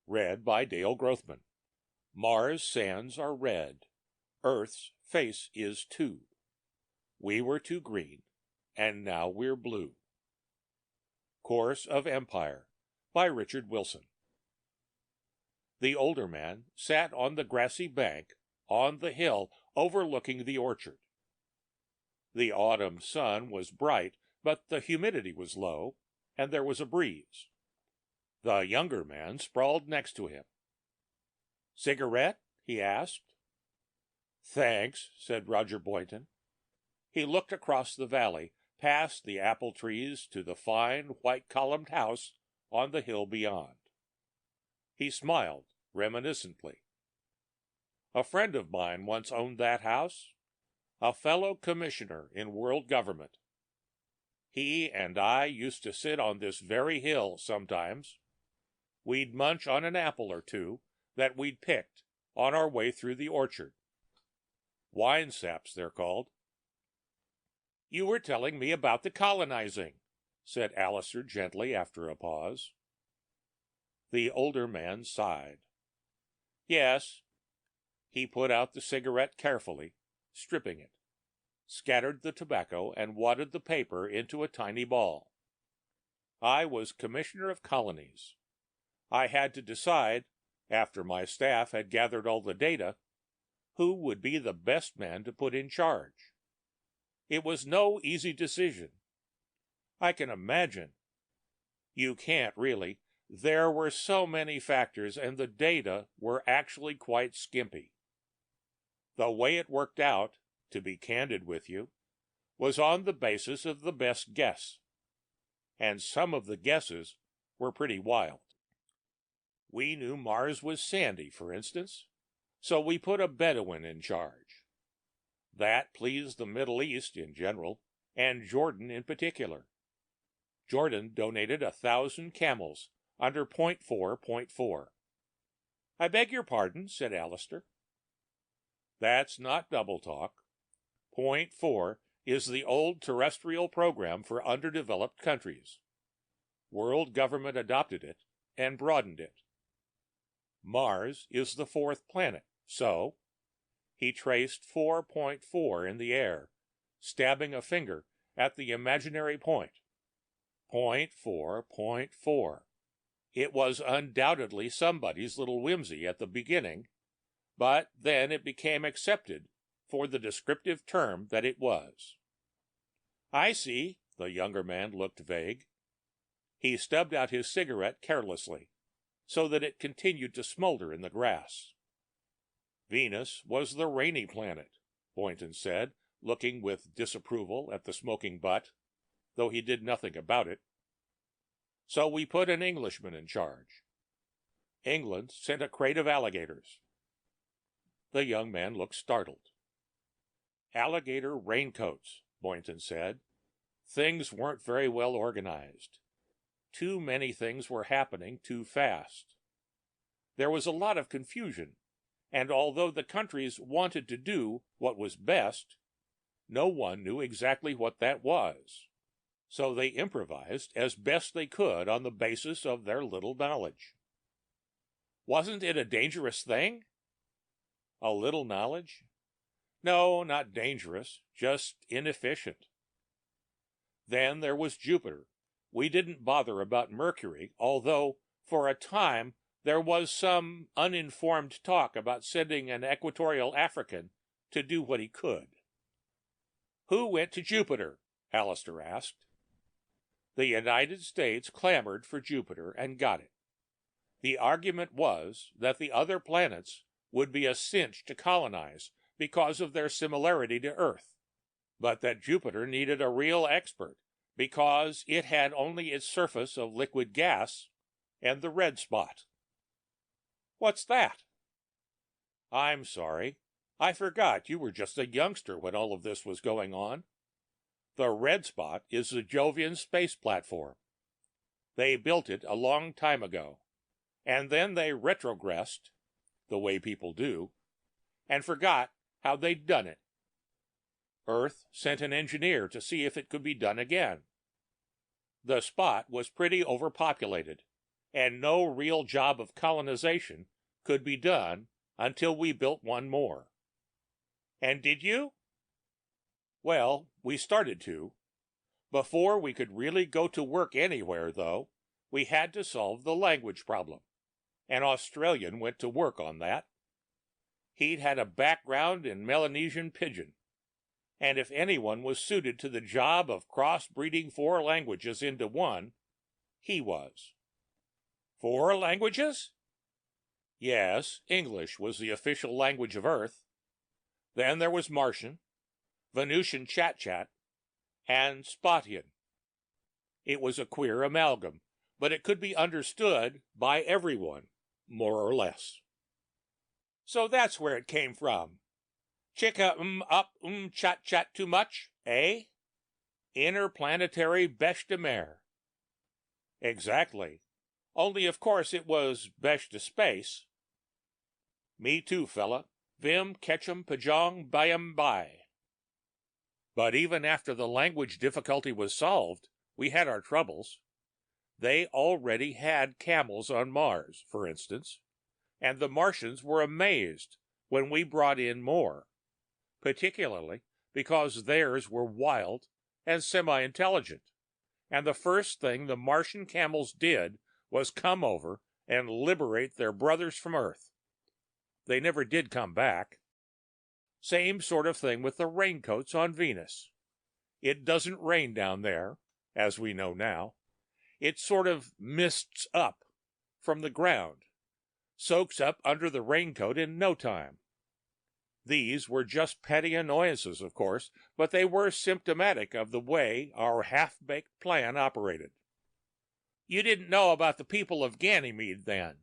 Read by Dale Grothman. Mars' sands are red. Earth's face is too. We were too green, and now we're blue. Course of Empire by Richard Wilson. The older man sat on the grassy bank on the hill overlooking the orchard. The autumn sun was bright, but the humidity was low, and there was a breeze. The younger man sprawled next to him. "Cigarette?" he asked. "Thanks," said Roger Boynton. He looked across the valley, past the apple trees to the fine, white-columned house on the hill beyond. He smiled reminiscently. "A friend of mine once owned that house, a fellow commissioner in world government. He and I used to sit on this very hill sometimes. We'd munch on an apple or two that we'd picked on our way through the orchard. Wine saps, they're called." "You were telling me about the colonizing," said Alistair gently after a pause. The older man sighed. "Yes." He put out the cigarette carefully, stripping it, scattered the tobacco, and wadded the paper into a tiny ball. "I was commissioner of colonies. I had to decide, after my staff had gathered all the data, who would be the best man to put in charge. It was no easy decision. I can imagine. You can't really. There were so many factors, and the data were actually quite skimpy. The way it worked out, to be candid with you, was on the basis of the best guess. And some of the guesses were pretty wild. We knew Mars was sandy, for instance, so we put a Bedouin in charge. That pleased the Middle East in general, and Jordan in particular. Jordan donated 1,000 camels under point 4.4. "I beg your pardon," said Alistair. "That's not double talk. Point 4 is the old terrestrial program for underdeveloped countries. World government adopted it and broadened it. Mars is the fourth planet, so—" He traced 4.4 in the air, stabbing a finger at the imaginary point. Point 4.4. It was undoubtedly somebody's little whimsy at the beginning, but then it became accepted for the descriptive term that it was. "I see." The younger man looked vague. He stubbed out his cigarette carelessly, so that it continued to smolder in the grass. "Venus was the rainy planet," Boynton said, looking with disapproval at the smoking butt, though he did nothing about it. "So we put an Englishman in charge. England sent a crate of alligators." The young man looked startled. "Alligator raincoats," Boynton said. "Things weren't very well organized. Too many things were happening too fast. There was a lot of confusion, and although the countries wanted to do what was best, no one knew exactly what that was. So they improvised as best they could on the basis of their little knowledge." "Wasn't it a dangerous thing?" "A little knowledge? No, not dangerous, just inefficient. Then there was Jupiter. We didn't bother about Mercury, although for a time there was some uninformed talk about sending an equatorial African to do what he could." "Who went to Jupiter?" Alistair asked. "The United States clamored for Jupiter and got it. The argument was that the other planets would be a cinch to colonize because of their similarity to Earth, but that Jupiter needed a real expert because it had only its surface of liquid gas and the red spot." "What's that?" "I'm sorry. I forgot you were just a youngster when all of this was going on. The red spot is the Jovian space platform. They built it a long time ago, and then they retrogressed, the way people do, and forgot how they'd done it. Earth sent an engineer to see if it could be done again. The spot was pretty overpopulated, and no real job of colonization could be done until we built one more. And did you? Well, we started to. Before we could really go to work anywhere, though, we had to solve the language problem. An Australian went to work on that. He'd had a background in Melanesian Pidgin, and if anyone was suited to the job of cross-breeding 4 languages into one, he was. 4 languages? Yes, English was the official language of Earth. Then there was Martian, Venusian Chat-Chat, and Spottian. It was a queer amalgam, but it could be understood by everyone, more or less. So that's where it came from. Chicka up chat too much, eh? Interplanetary bêche de mer. Exactly. Only of course it was bêche de space. Me too, fella. Vim catchem pajong byam by. But even after the language difficulty was solved, we had our troubles. They already had camels on Mars, for instance, and the Martians were amazed when we brought in more, particularly because theirs were wild and semi-intelligent, and the first thing the Martian camels did was come over and liberate their brothers from Earth. They never did come back. Same sort of thing with the raincoats on Venus. It doesn't rain down there, as we know now. It sort of mists up from the ground, soaks up under the raincoat in no time. These were just petty annoyances, of course, but they were symptomatic of the way our half-baked plan operated. You didn't know about the people of Ganymede then?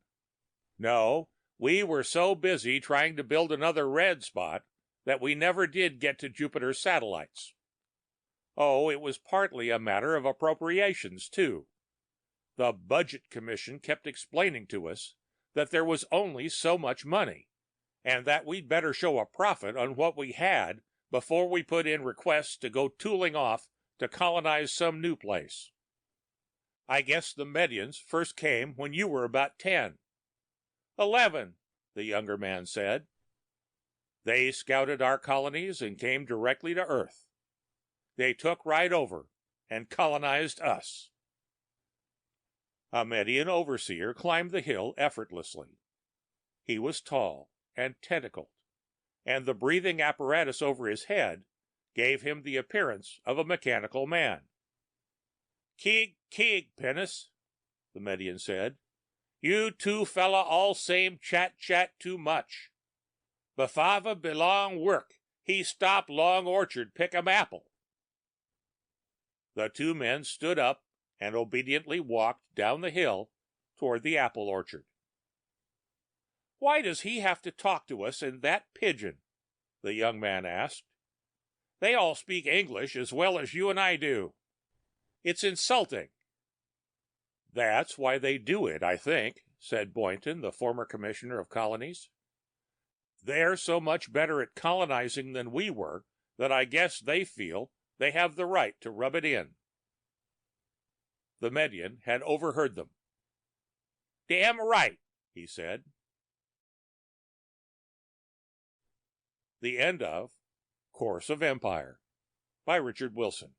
No, we were so busy trying to build another red spot that we never did get to Jupiter's satellites. Oh, it was partly a matter of appropriations, too. The Budget Commission kept explaining to us that there was only so much money, and that we'd better show a profit on what we had before we put in requests to go tooling off to colonize some new place. I guess the Medians first came when you were about 10. 11, the younger man said. They scouted our colonies and came directly to Earth. They took right over and colonized us. A Median overseer climbed the hill effortlessly. He was tall and tentacled, and the breathing apparatus over his head gave him the appearance of a mechanical man. Keeg, Penis, the Median said. You two fella all same chat too much. Befava belong work, he stop long orchard pick 'em apple. The 2 men stood up and obediently walked down the hill toward the apple orchard. Why does he have to talk to us in that pidgin? The young man asked. They all speak English as well as you and I do. It's insulting. That's why they do it, I think, said Boynton, the former commissioner of colonies. They're so much better at colonizing than we were that I guess they feel they have the right to rub it in. The Median had overheard them. Damn right, he said. The end of Course of Empire by Richard Wilson.